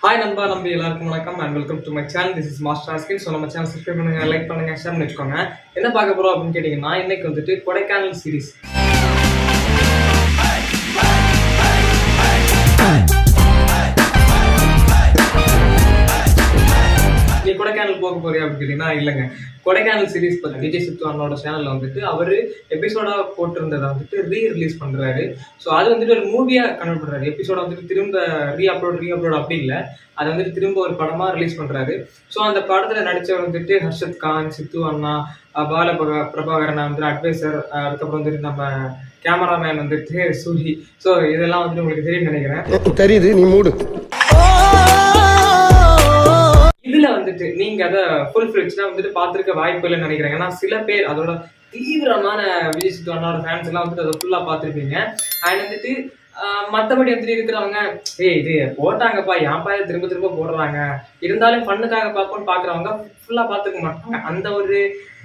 Hi நண்பா நம்பி எல்லாருக்கும் வணக்கம் and welcome to my channel. This is master ஆஸ்கின். ஸோ நம்ம சேனல் சப்ஸ்கிரைப் பண்ணுங்க, லைக் பண்ணுங்க, ஷேர் பண்ணி வச்சுக்கோங்க. என்ன பார்க்க போறோம் அப்படின்னு கேட்டீங்கன்னா, இன்னைக்கு வந்துட்டு கொடைக்கானல் சீரிஸ். நீ கொடைக்கானல் போக போறியா அப்படின்னு கேட்டீங்கன்னா இல்லைங்க. கொடைக்கானல் சீரிஸ் பற்றி விஜய் சித்து அண்ணோட சேனலில் வந்துட்டு அவர் எபிசோடாக போட்டிருந்ததை வந்துட்டு ரிலீஸ் பண்ணுறாரு. ஸோ அது வந்துட்டு ஒரு மூவியாக கன்வெர்ட் பண்ணுறாரு. எபிசோட வந்துட்டு திரும்ப ரீஅப்லோட் அப்படி இல்லை, அதை வந்துட்டு திரும்ப ஒரு படமாக ரிலீஸ் பண்ணுறாரு. ஸோ அந்த படத்தில் நடித்தவர் வந்துட்டு ஹர்ஷத் கான், சித்து அண்ணா, பிரபாகரன் வந்துட்டு அட்வைசர், அதுக்கப்புறம் வந்துட்டு நம்ம கேமராமேன் வந்துட்டு சூரி. ஸோ இதெல்லாம் வந்துட்டு உங்களுக்கு தெரியும் நினைக்கிறேன். தெரியுது, நீ மூடு. இதுல வந்துட்டு நீங்க அதை ஃபுல் ஃபிளெட்ஜ்டா வந்துட்டு பார்த்துருக்க வாய்ப்பு இல்லைன்னு நினைக்கிறேன். ஏன்னா சில பேர் அதோட தீவிரமான விஜய் சித்து அண்ணாவோட ஃபேன்ஸ் எல்லாம் வந்துட்டு அதை ஃபுல்லா பார்த்துருப்பீங்க. அண்ட் வந்துட்டு மற்றபடி வந்துட்டு இருக்கிறவங்க இது போட்டாங்கப்பா ஏன்ப்பா திரும்ப திரும்ப போடுறாங்க, இருந்தாலும் ஃபண்ணுக்காக பார்ப்போம்னு பார்க்குறவங்க ஃபுல்லாக பார்த்துக்க மாட்டாங்க. அந்த ஒரு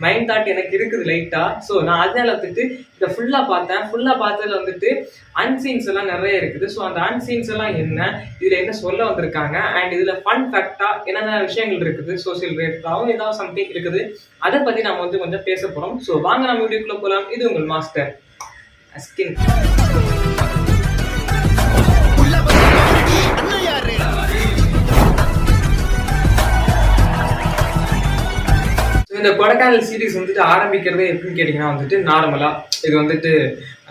மைண்ட் தாட் எனக்கு இருக்குது லைட்டாக. ஸோ நான் அதனால வந்துட்டு இதை ஃபுல்லாக பார்த்தேன். ஃபுல்லாக பார்த்ததுல வந்துட்டு அன்சீன்ஸ் எல்லாம் நிறைய இருக்குது. ஸோ அந்த அன்சீன்ஸ் எல்லாம் என்ன, இதில் என்ன சொல்ல வந்திருக்காங்க, அண்ட் இதில் ஃபன் ஃபேக்டாக என்னென்ன விஷயங்கள் இருக்குது, சோசியல் ரேட்டாகவும் ஏதாவது சம்திங் இருக்குது, அதை பற்றி நம்ம வந்து கொஞ்சம் பேச போகிறோம். ஸோ வாங்க நம்ம வீடியோக்குள்ளே போகலாம். இது உங்கள் மாஸ்டர் அஸ்கின். இந்த கொடைக்கானல் சீரீஸ் வந்துட்டு ஆரம்பிக்கிறதே எப்படின்னு கேட்டிங்கன்னா வந்துட்டு நார்மலாக இது வந்துட்டு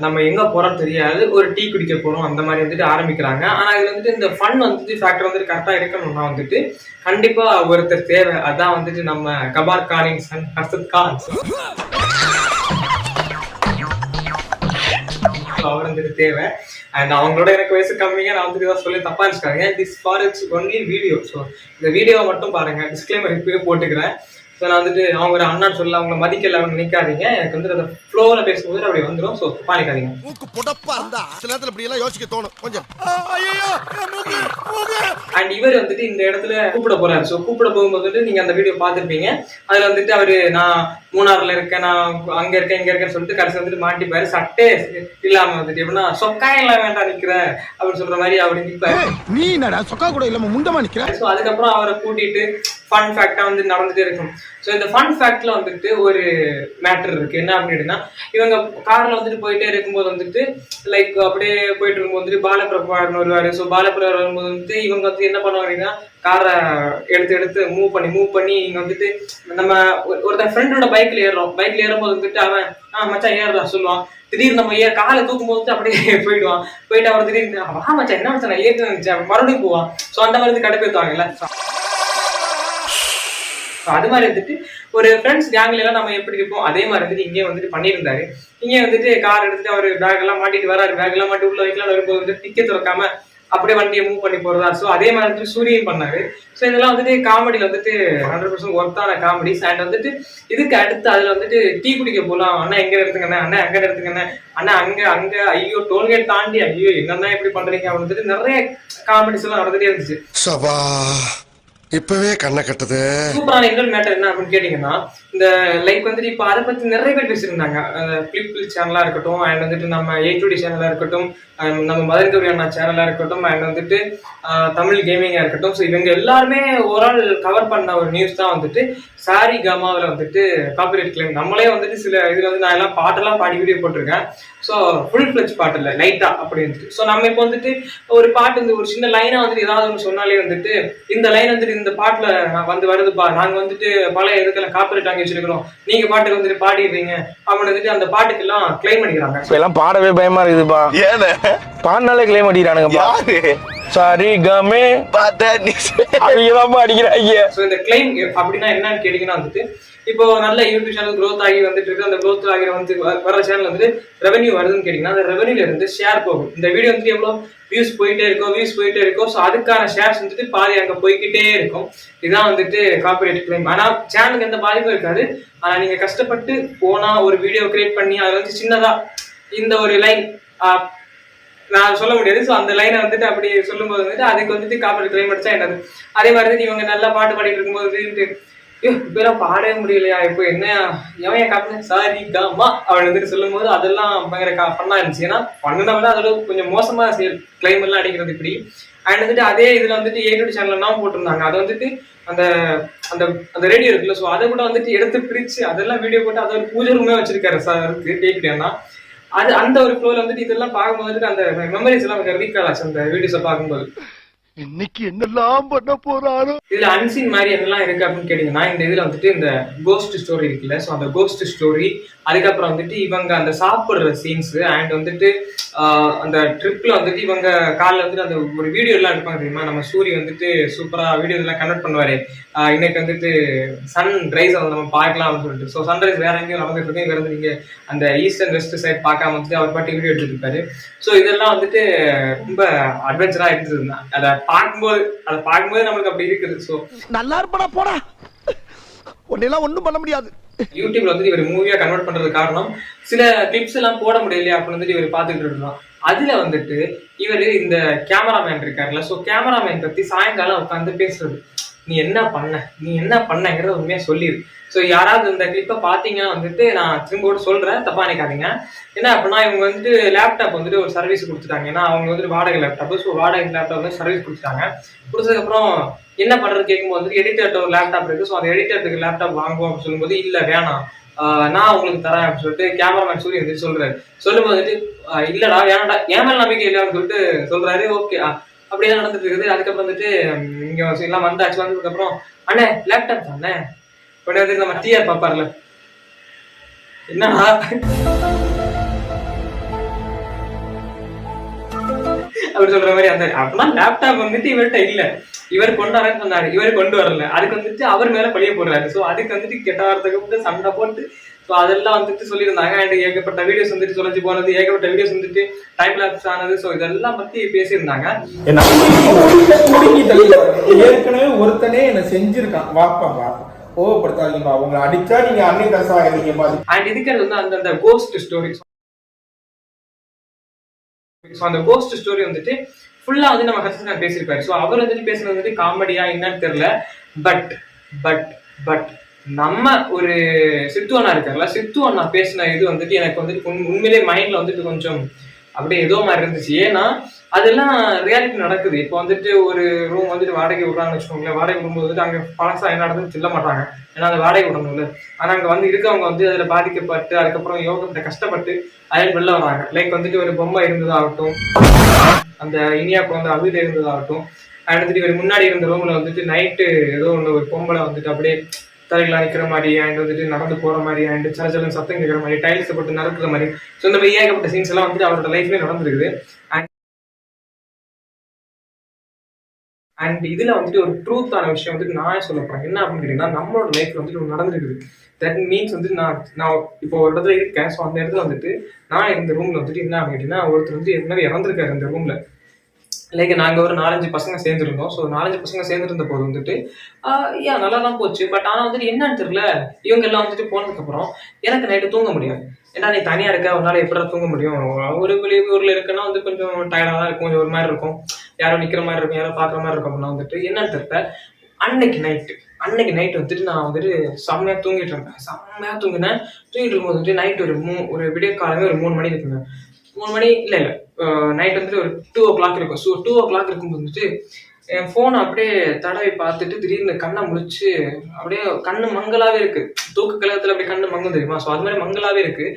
நம்ம எங்கே போகிறோம் தெரியாது, ஒரு டீ குடிக்க போகிறோம் அந்த மாதிரி வந்துட்டு ஆரம்பிக்கிறாங்க. ஆனால் இது வந்துட்டு இந்த ஃபன் வந்துட்டு ஃபேக்டர் வந்துட்டு கரெக்டாக இருக்கணும்னா வந்துட்டு கண்டிப்பாக ஒருத்தர் தேவை. அதான் வந்துட்டு நம்ம கபார் கானின் சன் ஹர்ஷத் கான். அவர் வந்துட்டு தேவை. அண்ட் அவங்களோட எனக்கு வயசு கம்மியாக நான் வந்துட்டு இதாக சொல்லி தப்பா இருந்துச்சுக்காங்க. This for it's only video. So இந்த வீடியோவை மட்டும் பாருங்க, டிஸ்க்ளைமர் இப்பவே போட்டுக்கிறேன். ஸோ நான் வந்துட்டு அவங்க ஒரு அண்ணான்னு சொல்ல அவங்களை மதிக்கல அவங்க நினைக்காதீங்க. எனக்கு வந்துட்டு அந்த ஃப்ளோவில் பேசும்போது அப்படி வந்துடும். ஸோ பாணிக்காதீங்க. அண்ட் இவர் வந்துட்டு இந்த இடத்துல கூப்பிட போறாரு. ஸோ கூப்பிட போகும்போது வந்துட்டு நீங்க அந்த வீடியோ பார்த்துருப்பீங்க. அதுல வந்துட்டு அவரு நான் மூணாறுல இருக்கேன், நான் அங்க இருக்கேன் இங்க இருக்கேன்னு சொல்லிட்டு கடைசி வந்துட்டு மாட்டிப்பாரு. சட்டே இல்லாம வந்துட்டு எப்படின்னா சொக்காயம் எல்லாம் வேண்டாம் நிக்கிற அப்படின்னு சொல்ற மாதிரி அப்படி நிற்பாரு. நீ என்னடா சொக்கா கூட இல்லாம முண்டமா நிக்கிற. ஸோ அதுக்கப்புறம் அவரை கூட்டிட்டு ஃபன் ஃபேக்டா வந்து நடந்துட்டே இருக்கும். ஸோ இந்த ஃபன் ஃபேக்ட்ல வந்துட்டு ஒரு மேட்டர் இருக்கு. என்ன அப்படின்னா, இவங்க கார்ல வந்துட்டு போயிட்டே இருக்கும்போது வந்துட்டு லைக் அப்படியே போயிட்டு இருக்கும்போது வந்துட்டு பாலப்பிரபாகரன் வருவாரு. ஸோ பாலப்பிரபாகரன் வரும்போது வந்துட்டு இவங்க வந்து என்ன பண்ணுவாங்கன்னா காரை எடுத்து மூவ் பண்ணி இங்க வந்துட்டு நம்ம ஒருத்தன் ஃப்ரெண்டோட பைக்ல ஏறும்போது வந்துட்டு அவன் மச்சான் ஏறா சொல்லுவான். திடீர்னு நம்ம காலை தூக்கும் போது அப்படியே போயிட்டு அவர் திடீர்னு வா மச்சான் என்ன மச்சான் ஏற்று மறுபடியும் போவான். ஸோ அந்த மாதிரி கடுப்பேற்றுவாங்கல்ல. அது மாதிரி வந்துட்டு ஒரு ஃப்ரெண்ட்ஸ் கேங்ல எல்லாம் நம்ம எப்படி இருப்போம் அதே மாதிரி வந்துட்டு இங்கே வந்துட்டு பண்ணியிருந்தாரு. இங்கே வந்துட்டு கார் எடுத்துட்டு அவர் பேக் எல்லாம் மாட்டிட்டு வராரு. பேக் எல்லாம் மாட்டி உள்ள வைக்கலாம் வரும்போது வந்து டிக்கெட் திறக்காம அப்படியே வண்டியை மூவ் பண்ணி போறதா. ஸோ அதே மாதிரி வந்துட்டு சூரியன் பண்ணாரு. ஸோ இதெல்லாம் வந்துட்டு காமெடியில் வந்துட்டு 100% ஒர்த்தான காமெடிஸ். அண்ட் வந்துட்டு இதுக்கு அடுத்து அதுல வந்துட்டு டீ குடிக்க போகலாம். அண்ணா எங்க எடுத்துக்கண்ணே, அண்ணா அங்க எடுத்துக்கண்ணே, அண்ணா அங்க ஐயோ டோல்கேட் தாண்டி ஐயோ என்னன்னா எப்படி பண்றீங்க அப்படின்னு வந்துட்டு நிறைய காமெடிஸ் எல்லாம் நடந்துட்டே இருந்துச்சு. இப்பவே கண்ணை கட்டுது. சூப்பரான இன்னொரு மேட்டர் என்ன அப்படின்னு கேட்டீங்கன்னா, இந்த லைக் வந்துட்டு இப்போ அதை பத்தி நிறைய பேர் பேசியிருந்தாங்க. பிளிப் சேனலா இருக்கட்டும், அண்ட் வந்துட்டு நம்ம A2D சேனலா இருக்கட்டும், நம்ம மதன் கவி அண்ணா சேனலா இருக்கட்டும், அண்ட் வந்துட்டு தமிழ் கேமிங்கா இருக்கட்டும். ஸோ இவங்க எல்லாருமே ஓவரால் கவர் பண்ண ஒரு நியூஸ் தான் வந்துட்டு சாரி கமாவில் வந்துட்டு காப்பிரைட் கிளைம். நம்மளே வந்துட்டு சில இதுல வந்து நான் எல்லாம் பாட்டெல்லாம் பாடி வீடியோ போட்டிருக்கேன். ஸோ ஃபுல் ஃபிளெஜ் பாட்டு இல்லை, லைட்டா அப்படி வந்துட்டு. ஸோ நம்ம இப்போ வந்துட்டு ஒரு பாட்டு வந்து ஒரு சின்ன லைனா வந்துட்டு ஏதாவது ஒன்று சொன்னாலே வந்துட்டு இந்த லைன் வந்துட்டு இந்த பாட்டுல வந்து வருதுப்பா, நாங்க வந்துட்டு பழைய இதுக்கெல்லாம் காப்பிரைட் வாங்கி வச்சிருக்கிறோம், நீங்க பாட்டுக்கு வந்துட்டு பாடிடுறீங்க அப்படின்னு வந்துட்டு அந்த பாட்டுக்கு எல்லாம் கிளைம் பண்ணிக்கிறாங்க. எல்லாம் பாடவே பயமா இருக்குதுப்பா. ஏன்னு பாடினாலே கிளைம் அடிக்கிறானுங்கப்பா. சாரி கமே அடிக்கிறாங்க. ஸோ இந்த கிளைம் அப்படின்னா என்னன்னு கேட்டீங்கன்னா வந்துட்டு இப்போ நல்ல யூடியூப் சேனல் க்ரோத் ஆகி வந்துட்டு இருக்கு. அந்த க்ரோத் ஆகி வந்து வர சேனல் வந்துட்டு ரெவன்யூ வருதுன்னு கேட்டீங்கன்னா அந்த ரெவன்யூல இருந்து ஷேர் போகும். இந்த வீடியோ வந்துட்டு எவ்வளோ வியூஸ் போயிட்டே இருக்கும். ஸோ அதுக்கான ஷேர்ஸ் வந்துட்டு பாதி அங்கே போய்கிட்டே இருக்கும். இதுதான் வந்துட்டு காப்பிரைட் கிளைம். ஆனால் சேனலுக்கு எந்த பாதிப்பும் இருக்காது. ஆனால் நீங்க கஷ்டப்பட்டு போனா ஒரு வீடியோ கிரியேட் பண்ணி அதில் வந்து சின்னதா இந்த ஒரு லைன் நான் சொல்ல முடியாது. ஸோ அந்த லைனை வந்துட்டு அப்படி சொல்லும்போது வந்துட்டு அதுக்கு வந்துட்டு காப்பிரைட் கிளைம் அடிச்சா என்னது. அதே மாதிரி வந்துட்டு இவங்க நல்லா பாட்டு பாடிட்டு இருக்கும்போது இப்பெல்லாம் பாடவே முடியலையா, இப்போ என்ன எவன் காப்பின சாரி காமா அவன் வந்துட்டு சொல்லும் போது அதெல்லாம் பயங்கர ஃபன்னா இருந்துச்சு. ஏன்னா பண்ணுனவங்க அதோட கொஞ்சம் மோசமா கிளைம் எல்லாம் அடிக்கிறது இப்படி. அண்ட் வந்துட்டு அதே இதுல வந்துட்டு A2 சேனல்லாம் போட்டிருந்தாங்க. அது வந்துட்டு அந்த அந்த அந்த ரேடியோ இருக்குல்ல, ஸோ அதை கூட வந்துட்டு எடுத்து பிரிச்சு அதெல்லாம் வீடியோ போட்டு அதை ஒரு பூஜை ரூமே வச்சிருக்காரு சார் கேக்குறேன்னா. அது அந்த ஒரு ஃப்ளோல வந்துட்டு இதெல்லாம் பார்க்கும்போது வந்துட்டு அந்த மெமரிஸ் எல்லாம் கொஞ்சம் ரீகால் ஆச்சு அந்த வீடியோஸை பார்க்கும்போது. இன்னைக்கு என்னெல்லாம் பண்ண போறாரோ. இதுல அன்சீன் மாதிரி என்னெல்லாம் இருக்கு அப்படின்னு கேட்டீங்கன்னா, இந்த இதுல வந்துட்டு இந்த கோஸ்ட் ஸ்டோரி இருக்குல்ல, ஸோ அந்த கோஸ்ட் ஸ்டோரி, அதுக்கப்புறம் வந்துட்டு இவங்க அந்த சாப்பிடுற சீன்ஸ், அண்ட் வந்துட்டு அந்த ட்ரிப்ல வந்துட்டு இவங்க காலைல வந்துட்டு அந்த ஒரு வீடியோ எல்லாம் எடுப்பாங்க தெரியுமா, நம்ம சூரிய வந்துட்டு சூப்பரா வீடியோ எல்லாம் கன்வெர்ட் பண்ணுவாரு. இன்னைக்கு வந்துட்டு சன் ரைஸ் வந்து நம்ம பார்க்கலாம் அப்படின்னு சொல்லிட்டு. ஸோ சன்ரைஸ் வேற எங்கேயும் நடந்துட்டு இருக்கு, இங்க இருந்து நீங்க அந்த ஈஸ்ட் அண்ட் வெஸ்ட் சைட் பார்க்காம வந்துட்டு அவர் பாட்டு வீடியோ எடுத்துட்டு இருப்பாரு. ஸோ இதெல்லாம் வந்துட்டு ரொம்ப அட்வென்ச்சரா இருந்தது. அதை பார்க்கும்போது நம்மளுக்கு அப்படி இருக்குது. ஸோ நல்லா இருப்படா போடா, உன்னெல்லாம் ஒண்ணும் பண்ண முடியாது. யூடியூப்ல வந்து இவர் மூவியா கன்வெர்ட் பண்றது காரணம் சில கிளிப்ஸ் எல்லாம் போட முடியலையா அப்படின்னு வந்துட்டு இவர் பார்த்துட்டு இருக்கலாம். அதுல வந்துட்டு இவர் இந்த கேமராமேன் இருக்காருல்ல, ஸோ கேமராமேன் பத்தி சாயங்காலம் உட்காந்து பேசுறது, நீ என்ன பண்ணங்கிறத உண்மையா சொல்லிடு. ஸோ யாராவது இந்த கிளிப்பை பார்த்தீங்கன்னா வந்துட்டு நான் திரும்ப சொல்றேன், தப்பா நினைக்காதீங்க. என்ன அப்படின்னா இவங்க வந்துட்டு லேப்டாப் வந்துட்டு ஒரு சர்வீஸ் கொடுத்துட்டாங்க. ஏன்னா அவங்க வந்துட்டு வாடகை லேப்டாப், ஸோ வாடகை லேப்டாப் வந்து சர்வீஸ் கொடுத்துட்டாங்க. கொடுத்ததுக்கப்புறம் என்ன பண்றது கேட்கும்போது வந்துட்டு எடிட்டர்கிட்ட ஒரு லேப்டாப் இருக்கு, ஸோ அந்த எடிட்டருக்கு லேப்டாப் வாங்குவோம் அப்படின்னு சொல்லும்போது இல்லை வேணாம், நான் உங்களுக்கு தரேன் அப்படின்னு சொல்லிட்டு கேமராமேன் சூரிய வந்துட்டு சொல்றாரு. சொல்லும்போது வந்துட்டு இல்லடா வேணாடா, ஏன் மேல நம்பிக்கை இல்லை அப்படின்னு சொல்லிட்டு சொல்றாரு. ஓகே அப்படியே நடந்துட்டு இருக்குது. அதுக்கப்புறம் வந்துட்டு இங்க எல்லாம் வந்தாச்சு. வந்ததுக்கு அப்புறம் அண்ணே லேப்டாப் தானே உடனே வந்துட்டு நம்ம டிஆர் பாப்பார்ல, என்னடா அப்படி சொல்ற மாதிரி அந்த அப்படின்னா லேப்டாப் வந்துட்டு இவர்கிட்ட இல்ல, இவர் கொண்டாடுறேன்னு சொன்னாரு, இவர் கொண்டு வரல. அதுக்கு வந்துட்டு அவர் மேல பழிய போடுறாரு. ஸோ அதுக்கு வந்துட்டு கெட்ட வார்த்தைக்கு வந்து சண்டை போட்டு ஸோ அதெல்லாம் வந்துட்டு சொல்லியிருந்தாங்க. அண்ட் ஏகப்பட்ட வீடியோஸ் வந்துட்டு தொலைஞ்சு போனது, ஏகப்பட்ட வீடியோஸ் வந்துட்டு டைம் லாப்ஸ் ஆனது, ஸோ இதெல்லாம் பத்தி பேசியிருந்தாங்க. ஏற்கனவே ஒருத்தனே என்ன செஞ்சிருக்கான், வாப்பா கோவப்படுத்தாதீங்கப்பா, உங்களை அடிச்சா நீங்க அன்னை தசா ஆயிருக்கீங்க மாதிரி. அண்ட் இதுக்கு வந்து அந்த கோஸ்ட் ஸ்டோரி, அந்த கோஸ்ட் ஸ்டோரி வந்துட்டு ஃபுல்லா வந்து நம்ம ஹர்ஷன் பேசியிருப்பாரு. ஸோ அவர் வந்துட்டு பேசுறது வந்துட்டு காமெடியா என்னன்னு தெரியல. பட் பட் பட் நம்ம ஒரு சித்து அண்ணா இருக்காருல்ல, சித்து அண்ணா பேசின இது வந்துட்டு எனக்கு வந்துட்டு உண்மையிலே மைண்ட்ல வந்துட்டு கொஞ்சம் அப்படியே ஏதோ மாதிரி இருந்துச்சு. ஏன்னா அதெல்லாம் ரியாலிட்டி நடக்குது. இப்போ வந்துட்டு ஒரு ரூம் வந்துட்டு வாடகை விடுறாங்கன்னு வச்சுக்கோங்களேன், வாடகை விடும்போது வந்துட்டு அங்கே பழசா என்ன நடந்துன்னு சொல்ல மாட்டாங்க, ஏன்னா அந்த வாடகை விடணும்ல. ஆனால் அங்கே வந்து இருக்கவங்க வந்து அதில் பாதிக்கப்பட்டு அதுக்கப்புறம் யோகத்தை கஷ்டப்பட்டு அதில் வெளில வராங்க. லைக் வந்துட்டு ஒரு பொம்மை இருந்ததாகட்டும், அந்த இனியா குழந்தை அவித இருந்ததாகட்டும், அடுத்துட்டு இவர் முன்னாடி இருந்த ரூம்ல வந்துட்டு நைட்டு ஏதோ ஒன்று ஒரு பொம்பளை வந்துட்டு அப்படியே தலைகளை நிற்கிற மாதிரி, அண்ட் வந்துட்டு நடந்து போற மாதிரி, அண்ட் சலச்சலன் சத்தம் கேட்குற மாதிரி, டைல்ஸ் போட்டு நடக்கிற மாதிரி, ஸோ இந்த மாதிரி ஏகப்பட்ட சீன்ஸ் எல்லாம் வந்துட்டு அவரோட லைஃப்லேயே நடந்திருக்குது. அண்ட் இதுல வந்துட்டு ஒரு ட்ரூத்தான விஷயம் வந்துட்டு நான் சொல்ல போறேன். என்ன அப்படின்னு கேட்டீங்கன்னா, நம்மளோட லைஃப்ல வந்துட்டு ஒன்று நடந்திருக்குது. தட் மீன்ஸ் வந்துட்டு நான் இப்போ ஒரு இடத்துல இருக்கேன். ஸோ அந்த இடத்துல வந்துட்டு நான் இந்த ரூம்ல வந்துட்டு என்ன அப்படின்னு கேட்டீங்கன்னா, ஒருத்தர் வந்து என்ன இறந்துருக்காரு இந்த ரூம்ல. லைக் நாங்கள் ஒரு 4-5 பசங்க சேர்ந்துருந்தோம். ஸோ 4-5 பசங்க சேர்ந்துருந்த போது வந்துட்டு நல்லா தான் போச்சு. பட் ஆனால் வந்துட்டு என்னன்னு தெரியல, இவங்க எல்லாம் வந்துட்டு போனதுக்கப்புறம் எனக்கு நைட்டு தூங்க முடியாது. ஏன்னா நீ தனியாக இருக்க, உன்னால எப்படி தூங்க முடியும்? ஒரு வெளியூரில் இருக்குன்னா வந்து கொஞ்சம் டயர்டாக தான் இருக்கும், கொஞ்சம் ஒரு மாதிரி இருக்கும், யாரோ நிற்கிற மாதிரி இருக்கும், யாரோ பார்க்குற மாதிரி இருக்கும். அப்படின்னா வந்துட்டு என்னன்னு தெரியல, அன்னைக்கு நைட்டு வந்துட்டு நான் வந்துட்டு செம்மையாக தூங்கிட்டு இருந்தேன். தூங்கிட்டு இருக்கும்போது வந்துட்டு நைட்டு ஒரு விடிய காலமே ஒரு 3 மணி இருக்குங்க. 3 மணி இல்லை நைட் வந்துட்டு ஒரு 2 o'clock இருக்கும். ஸோ 2 o'clock இருக்கும்போது வந்துட்டு என் ஃபோனை அப்படியே தடவை பார்த்துட்டு திடீர்னு கண்ணை முழிச்சு அப்படியே கண்ணு மங்களாவே இருக்கு. தூக்க கழகத்துல அப்படியே கண்ணு மங்கும் தெரியுமா? ஸோ அது மாதிரி மங்களாவே இருக்கு.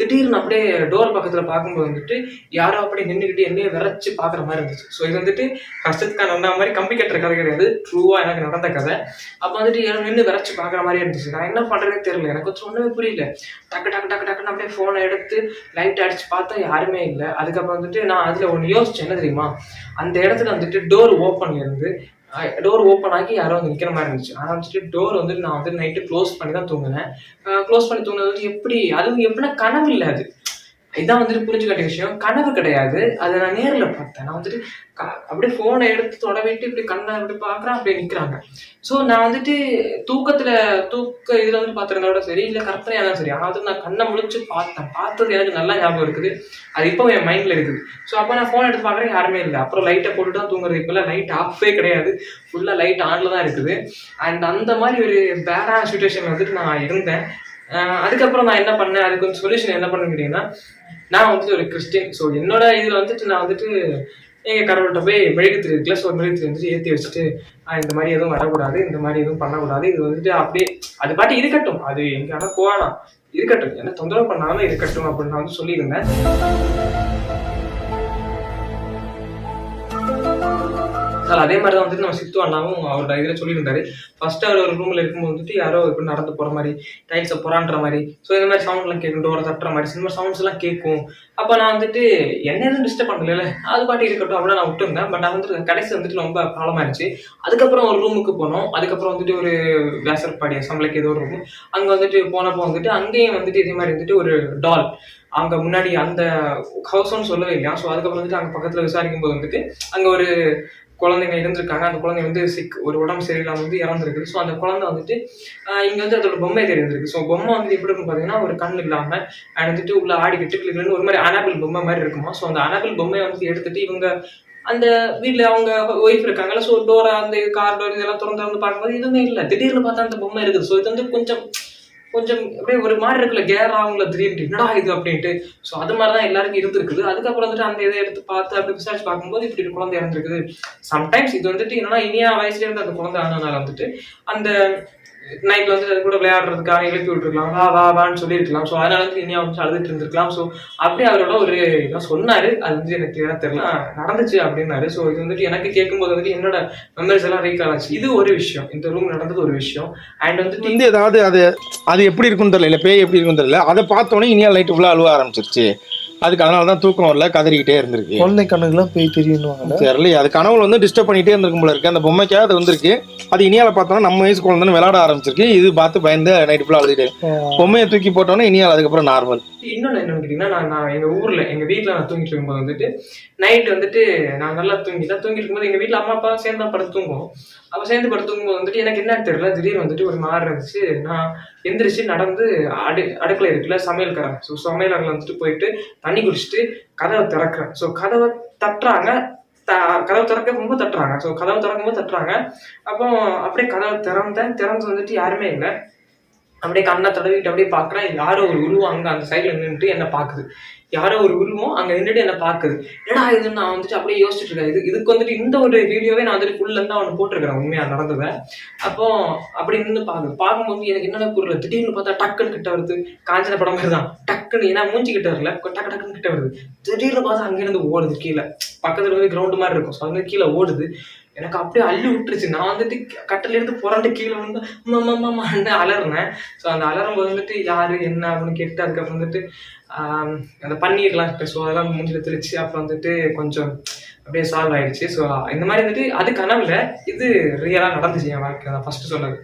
திடீர்னு அப்படியே டோர் பக்கத்துல பார்க்கும்போது வந்துட்டு யாரோ அப்படியே நின்றுக்கிட்டு என்னையே விரைச்சு பாக்குற மாதிரி இருந்துச்சு. ஸோ இது வந்துட்டு கஷ்டத்துக்கான நடந்த மாதிரி கம்பி கட்டுற கதை கிடையாது, ட்ரூவா எனக்கு நடந்த கதை. அப்போ வந்துட்டு யாரும் நின்று விரைச்சு பாக்குற மாதிரி இருந்துச்சு. நான் என்ன பண்றேன்னு தெரியல, எனக்கு கொஞ்சம் ஒண்ணுமே புரியல. டக்குன்னு அப்படியே ஃபோனை எடுத்து லைட் அடிச்சு பார்த்தா யாருமே இல்லை. அதுக்கப்புறம் வந்துட்டு நான் அதுல ஒன்று யோசிச்சேன், என்ன தெரியுமா? அந்த இடத்துல வந்துட்டு டோர் ஓப்பன் ஆகி யாரோ வந்து நிற்கிற மாதிரி இருந்துச்சு. ஆனால் வந்துட்டு டோர் வந்துட்டு நான் வந்து நைட்டு க்ளோஸ் பண்ணி தான் தூங்கினேன். க்ளோஸ் பண்ணி தூங்கினது வந்து எப்படின்னா கனவு இல்லை. அது இதான் வந்துட்டு புரிஞ்சுக்கிட்ட விஷயம், கனவு கிடையாது. அதை நான் நேரில் பார்த்தேன். நான் வந்துட்டு அப்படியே ஃபோனை எடுத்து தொடவிட்டு இப்படி கண்ணை அப்படி பார்க்குறேன், அப்படியே நிற்கிறாங்க. ஸோ நான் வந்துட்டு தூக்க இதில் வந்து பார்த்துருந்தோட சரி, இல்லை கற்பனையாக தான் சரி, ஆனால் வந்து நான் கண்ணை முழிச்சு பார்த்தது எனக்கு நல்லா ஞாபகம் இருக்குது. அது இப்போ என் மைண்டில் இருக்குது. ஸோ அப்போ நான் ஃபோன் எடுத்து பார்க்குறேன், யாருமே இல்லை. அப்புறம் லைட்டை போட்டு தான் தூங்குறது. இப்போல்லாம் லைட் ஆஃபே கிடையாது, ஃபுல்லாக லைட் ஆனில் தான் இருக்குது. அண்ட் அந்த மாதிரி ஒரு பேடான சுச்சுவேஷன் வந்துட்டு நான் இருந்தேன். அதுக்கப்புறம் நான் என்ன பண்ணேன், அதுக்கு கொஞ்சம் சொல்யூஷன் என்ன பண்ணேன்னு கேட்டிங்கன்னா, நான் வந்துட்டு ஒரு கிறிஸ்டின். ஸோ என்னோட இதில் வந்துட்டு நான் வந்துட்டு எங்கள் கடவுள்கிட்ட போய் மெழுகுத்திரி இருக்குல்ல, ஸோ மெழுகுத்திரி வந்துட்டு ஏற்றி வச்சுட்டு இந்த மாதிரி எதுவும் வரக்கூடாது, இந்த மாதிரி எதுவும் பண்ணக்கூடாது, இது வந்துட்டு அப்படியே அது பாட்டி இருக்கட்டும், அது எங்கே ஆனால் போகலாம் இருக்கட்டும், என்ன தொந்தரவு பண்ணாலும் இருக்கட்டும் அப்படின்னு நான் வந்து சொல்லியிருந்தேன். அதே மாதிரி தான் வந்துட்டு நம்ம சித்து அண்ணாவும் அவரோட இதில் சொல்லியிருந்தாரு. ஃபர்ஸ்ட் அவர் ஒரு ரூமில் இருக்கும்போது வந்துட்டு யாரோ இப்படி நடந்து போகிற மாதிரி, டைல்ஸை புறான்ற மாதிரி, ஸோ இந்த மாதிரி சவுண்ட்லாம் கேட்கும், டோரை தட்டுற மாதிரி, சினிமா சவுண்ட்ஸ் எல்லாம் கேட்கும். அப்போ நான் வந்துட்டு என்ன எதுவும் டிஸ்டர்ப் பண்ணல, அது பாட்டி இருக்கட்டும் அப்படின்னு நான் விட்டுருந்தேன். பட் நான் வந்துட்டு கடைசி வந்துட்டு ரொம்ப ப்ராப்ளம் ஆயிடுச்சு. அதுக்கப்புறம் ஒரு ரூமுக்கு போனோம். அதுக்கப்புறம் வந்துட்டு ஒரு வேசர்பாடி அசம்பிளிக்கு ஏதோ ஒரு ரூம், அங்கே வந்துட்டு போனப்போ வந்துட்டு அங்கேயும் வந்துட்டு இதே மாதிரி வந்துட்டு ஒரு டால் அங்கே முன்னாடி அந்த ஹவுஸ்னு சொல்லவே இல்லையா. ஸோ அதுக்கப்புறம் வந்துட்டு அங்கே பக்கத்தில் விசாரிக்கும் போது வந்துட்டு அங்கே ஒரு குழந்தைங்க இருந்திருக்காங்க. அந்த குழந்தை வந்து சிக், ஒரு உடம்பு சரியில்லாமல் வந்து இறந்துருக்கு. ஸோ அந்த குழந்தை வந்துட்டு இங்கே வந்து அதோட பொம்மை தெரிஞ்சிருக்கு. ஸோ பொம்மை வந்து எப்படி இருக்குன்னு பார்த்தீங்கன்னா ஒரு கண் இல்லாமல் வந்துட்டு உள்ள ஆடிக்கிட்டு கிளின்னு ஒரு மாதிரி அனாபிள் பொம்மை மாதிரி இருக்குமா. ஸோ அந்த அனாபிள் பொம்மையை வந்து எடுத்துட்டு இவங்க அந்த வீட்டில் அவங்க ஒய்ஃப் இருக்காங்கல்ல, ஸோ டோரை அந்த கார் டோர் இதெல்லாம் திறந்து பார்க்கும்போது எதுவுமே இல்லை. திடீர்னு பார்த்தா அந்த பொம்மை இருக்குது. ஸோ இது வந்து கொஞ்சம் அப்படியே ஒரு மாதிரி இருக்குல்ல, கேர் ஆகுங்களா திடீர்னு, என்னடா இது அப்படின்ட்டு. ஸோ அது மாதிரி தான் எல்லாருக்கும் இருந்திருக்குது. அதுக்கப்புறம் வந்துட்டு அந்த இதை எடுத்து பார்த்து அப்படி விசாரிச்சு பார்க்கும்போது இப்படி ஒரு குழந்தை இறந்துருக்குது. சம்டைம்ஸ் இது வந்துட்டு என்னன்னா இனியா வயசுல இருந்து அந்த குழந்தை ஆனதுனால வந்துட்டு அந்த நைட்ல வந்து அது கூட விளையாடுறதுக்காக எழுப்பி விட்டுருக்கலாம், வா வான்னு சொல்லியிருக்கலாம். ஸோ அதனால வந்து இனியா வந்து அழுதுட்டு இருந்திருக்கலாம். ஸோ அப்படி அவரோட ஒரு இதான் சொன்னாரு. அது வந்து எனக்கு கிளியரா தெரியல, நடந்துச்சு அப்படின்னாரு. ஸோ இது வந்துட்டு எனக்கு கேட்கும்போது வந்துட்டு என்னோட மெமரிஸ் எல்லாம் ரீகால் ஆச்சு. இது ஒரு விஷயம், இந்த ரூம் நடந்தது ஒரு விஷயம். அண்ட் வந்துட்டு ஏதாவது அது எப்படி இருக்குன்னு தெரியல, இல்லை பேய் எப்படி இருக்குன்னு தெரியல, அதை பார்த்தோன்னே இனியா லைட்டு ஃபுல்லாக அழுவ ஆரம்பிச்சிருச்சு. அதுக்கு அதனால தான் தூக்கம் வரல, கதறிக்கிட்டே இருந்திருக்கு. குழந்தை கண்ணுக்குலாம் பேய் தெரியும் தெரியல, அது கனவுல வந்து டிஸ்டர்ப் பண்ணிட்டே இருந்திருக்கும் போல இருக்கு. அந்த பொம்மைக்காக அது வந்திருக்கு. அது இனியால பார்த்தோன்னா நம்ம வயசு குழந்தைன்னு விளையாட ஆரம்பிச்சிருக்கு. இது பார்த்து பயந்து நைட்டு ஃபுல்லாக அழுதுட்டு பொம்மையை தூக்கி போட்டோன்னே இனியால் அதுக்கப்புறம் நார்மல். இன்னொன்று என்னன்னு கேட்டிங்கன்னா, நான் எங்கள் ஊரில் எங்கள் வீட்டில் நான் தூங்கிட்டு இருக்கும்போது வந்துட்டு நைட் வந்துட்டு நான் நல்லா தூங்கிட்டு இருக்கும்போது எங்கள் வீட்டில் அம்மா அப்பா சேர்ந்து தான் படுத்து தூங்குவோம். அப்போ சேர்ந்து படுத்து தூங்கும்போது வந்துட்டு எனக்கு என்னன்னு தெரியல, திடீர்னு வந்துட்டு ஒரு மாதிரி இருந்துச்சு. நான் எந்திரிச்சு நடந்து அடுக்கலை இருக்குல்ல, சமையல்காரன், ஸோ சமையலறையில் வந்துட்டு போயிட்டு தண்ணி குடிச்சிட்டு கதவை திறக்கிறேன். ஸோ கதவை தட்டுறாங்க, கதவை திறக்க ரொம்ப தட்டுறாங்க. ஸோ கதவை திறக்கும்போது தட்டுறாங்க. அப்போ அப்படியே கதவை திறந்து வந்துட்டு யாருமே இல்லை. அப்படியே கண்ணை தடவிட்டு அப்படியே பார்க்குறேன், யாரோ ஒரு உருவம் அங்கே அந்த சைடில் நின்றுட்டு என்னை பார்க்குது. யாரோ ஒரு உருவம் அங்கே நின்றுட்டு என்னை பார்க்குது. ஏன்னா இதுன்னு நான் வந்துட்டு அப்படியே யோசிச்சுட்டு இருக்கேன். இதுக்கு வந்துட்டு இந்த ஒரு வீடியோவே நான் வந்துட்டு ஃபுல்லேருந்து அவனை போட்டிருக்கிறேன் உண்மையாக நடந்ததை. அப்போ அப்படி நின்று பார்க்கும்போது எனக்கு என்னென்ன புரியல. திடீர்னு பார்த்தா டக்குன்னு கிட்ட வருது, காஞ்சன படம் மாதிரி தான். டக்குன்னு ஏன்னா மூஞ்சி கிட்ட வரல, டக்குன்னு கிட்ட வருது. திடீர்னு பார்த்தா அங்கேருந்து ஓடுது கீழே. பக்கத்தில் வந்து கிரவுண்டு மாதிரி இருக்கும். ஸோ வந்து கீழே ஓடுது. எனக்கு அப்படியே அள்ளி விட்டுருச்சு. நான் வந்துட்டு கட்டில எடுத்து புரண்டு கீழே வந்து மாமான்னு அலறினேன். ஸோ அந்த அலறும் போது வந்துட்டு யாரு என்ன அப்படின்னு கேட்டு அதுக்கப்புறம் வந்துட்டு அந்த பன்னீர்லாம் இருக்கு. ஸோ அதெல்லாம் மூஞ்சில தெளிச்சு அப்புறம் வந்துட்டு கொஞ்சம் அப்படியே சால்வ் ஆயிடுச்சு. ஸோ இந்த மாதிரி வந்துட்டு அது கனவுல, இது ரியலாக நடந்துச்சு என் வாழ்க்கை. நான் ஃபர்ஸ்ட் சொன்னது.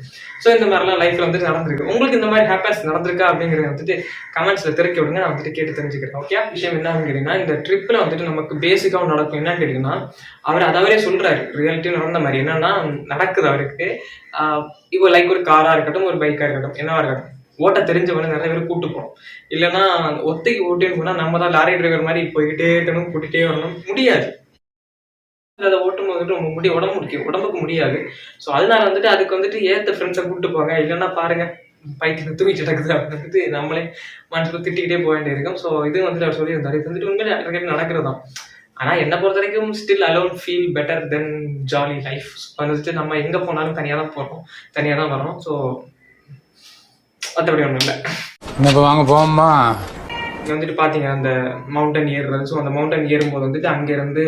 ஸோ இந்த மாதிரிலாம் லைஃப்ல வந்துட்டு நடந்திருக்கு. உங்களுக்கு இந்த மாதிரி ஹேப்பன்ஸ் நடந்திருக்கா அப்படிங்கிறத வந்துட்டு கமெண்ட்ஸ்ல திறக்கி விடுங்க, நான் வந்துட்டு கேட்டு தெரிஞ்சுக்கிறேன். ஓகே, விஷயம் என்னன்னு கேட்டீங்கன்னா, இந்த ட்ரிப்ல வந்துட்டு நமக்கு பேசிக்காகவும் நடக்கும். என்னன்னு கேட்டீங்கன்னா, அவரே சொல்றாரு ரியாலிட்டியும் நடந்த மாதிரி. என்னன்னா நடக்குது அவருக்கு. இப்போ லைக் ஒரு காரா இருக்கட்டும், ஒரு பைக்கா இருக்கட்டும், என்னவா இருக்கட்டும், ஓட்ட தெரிஞ்சவன நிறைய பேர் கூட்டு போகணும். இல்லைன்னா ஒத்தைக்கு ஓட்டின்னு போனா நம்ம தான் லாரி டிரைவர் மாதிரி போய்கிட்டே இருக்கணும், கூட்டிகிட்டே வரணும், முடியாது. அதை ஓட்டும் போது ரொம்ப உடம்புக்கு முடியாது. ஸோ அதனால வந்துட்டு அதுக்கு வந்துட்டு ஏற்ற ஃப்ரெண்ட்ஸை கூப்பிட்டு போங்க. இல்லைன்னா பாருங்க பைக்கில் தூக்கிட்டு நடக்குது அப்படின்னு வந்துட்டு நம்மளே மனசுல திட்டிக்கிட்டே போக வேண்டியிருக்கும். ஸோ இது வந்துட்டு அவர் சொல்லியிருந்தாரு. இது வந்துட்டு உண்மையிலே நிறைய நடக்கிறது தான். ஆனால் என்னை பொறுத்த வரைக்கும் ஸ்டில் அலோன் ஃபீல் பெட்டர் தென் ஜாலி லைஃப். வந்துட்டு நம்ம எங்கே போனாலும் தனியாக தான் போகிறோம், தனியாக தான் வரோம். ஸோ மற்றபடி ஒன்றும் இல்லை. இப்போ வாங்க போமா. வந்துட்டு பார்த்தீங்க அந்த மவுண்டன் ஏறுறது. ஸோ அந்த மவுண்டன் ஏறும்போது வந்துட்டு அங்கேருந்து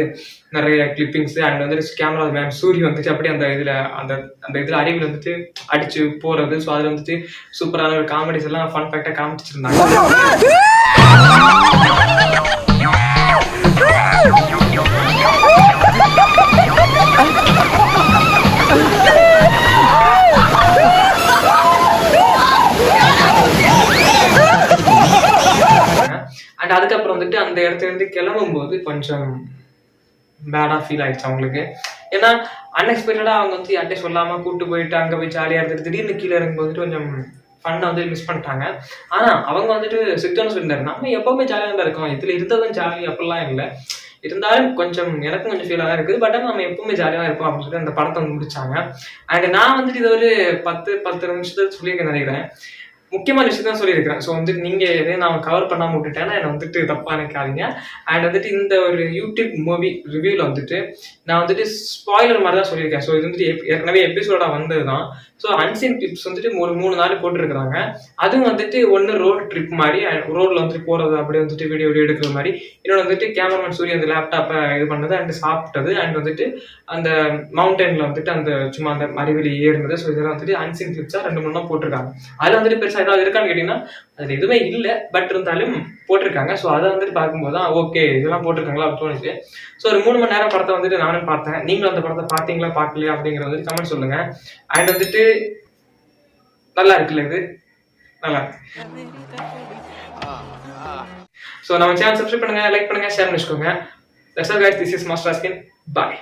நிறைய கிளிப்பிங்ஸ் அண்ட் வந்துட்டு கேமரா மேன் சூரிய வந்துட்டு அப்படியே அந்த இதில் அருவியில் வந்துட்டு அடிச்சு போகிறது. ஸோ அதில் வந்துட்டு சூப்பரான ஒரு காமெடிஸ் எல்லாம் ஃபன் ஃபேக்டாக காமிச்சிருந்தாங்க. அண்ட் அதுக்கப்புறம் வந்துட்டு அந்த இடத்துல இருந்து கிளம்பும் போது கொஞ்சம் பேடா ஃபீல் ஆயிடுச்சு அவங்களுக்கு. ஏன்னா அன்எக்ஸ்பெக்டடா அவங்க வந்து யார்கிட்டயும் சொல்லாம கூப்பிட்டு போயிட்டு அங்க போய் ஜாலியா இருந்துட்டு திடீர்னு கீழே இறங்கும்போது கொஞ்சம் ஃபன்னா வந்து மிஸ் பண்ணிட்டாங்க. ஆனா அவங்க வந்துட்டு சித்தன்னு சொல்லியிருந்தாரு, நம்ம எப்பவுமே ஜாலியாக தான் இருக்கோம், இதுல இருந்ததும் ஜாலி அப்படிலாம் இல்லை, இருந்தாலும் கொஞ்சம் எனக்கும் கொஞ்சம் ஃபீலாக தான் இருக்குது. பட் நம்ம எப்பவுமே ஜாலியாக தான் இருப்போம் அப்படின்னு சொல்லி அந்த படத்தை வந்து முடிச்சாங்க. அண்ட் நான் வந்துட்டு இது ஒரு 10 நிமிஷத்துல சொல்லியிருக்கேன் நினைக்கிறேன். முக்கியமான விஷயம் தான் சொல்லியிருக்கிறேன். ஸோ வந்துட்டு நீங்கள் எதையும் நான் கவர் பண்ணாமல் விட்டுட்டேன்னா என்னை வந்துட்டு தப்பாக நினைக்காதீங்க. அண்ட் வந்துட்டு இந்த ஒரு யூடியூப் மூவி ரிவ்யூவில் வந்துட்டு நான் வந்துட்டு ஸ்பாயிலர் மாதிரி தான் சொல்லியிருக்கேன். ஸோ இது வந்துட்டு ஏற்கனவே எபிசோடாக வந்தது தான். ஸோ அன்சீன் கிளிப்ஸ் வந்துட்டு ஒரு 3 நாள் போட்டுருக்குறாங்க. அதுவும் வந்துட்டு ஒன்று ரோடு ட்ரிப் மாதிரி, ரோடில் வந்துட்டு போகிறது அப்படியே வந்துட்டு வீடியோ எடுக்கிற மாதிரி, இன்னொன்று வந்துட்டு கேமராமேன் சூரிய அந்த லேப்டாப்பை இது பண்ணது அண்ட் சாப்பிட்டது அண்ட் வந்துட்டு அந்த மவுண்டனில் வந்துட்டு அந்த சும்மா அந்த மறிவெளி ஏறுனது. ஸோ இதெல்லாம் வந்துட்டு அன்சீன் கிளிப்ஸாக 2-3 போட்டிருக்காங்க. அதில் வந்துட்டு பெருசாக ஏதாவது இருக்கான்னு கேட்டிங்கன்னா அதில் எதுவுமே இல்லை, பட் இருந்தாலும் போட்டிருக்காங்க. ஸோ அதை வந்துட்டு பார்க்கும்போது தான் ஓகே இதெல்லாம் போட்டிருக்காங்களா அப்படின்னு தோணுச்சு. ஸோ ஒரு 3 மணி நேரம் படத்தை வந்துட்டு நானும் பார்த்தேன். நீங்களும் அந்த படத்தை பார்த்தீங்களா பார்க்கலையா அப்படிங்கிற வந்துட்டு கமெண்ட் சொல்லுங்க. அண்ட் வந்துட்டு நல்லா இருக்குல்ல, இது நல்லா இருக்கு. ஸோ நம்ம சேனல் சப்ஸ்கிரைப் பண்ணுங்க, லைக் பண்ணுங்க, ஷேர் பண்ணிக்கோங்க. That's all guys, this is Master Askin. Bye.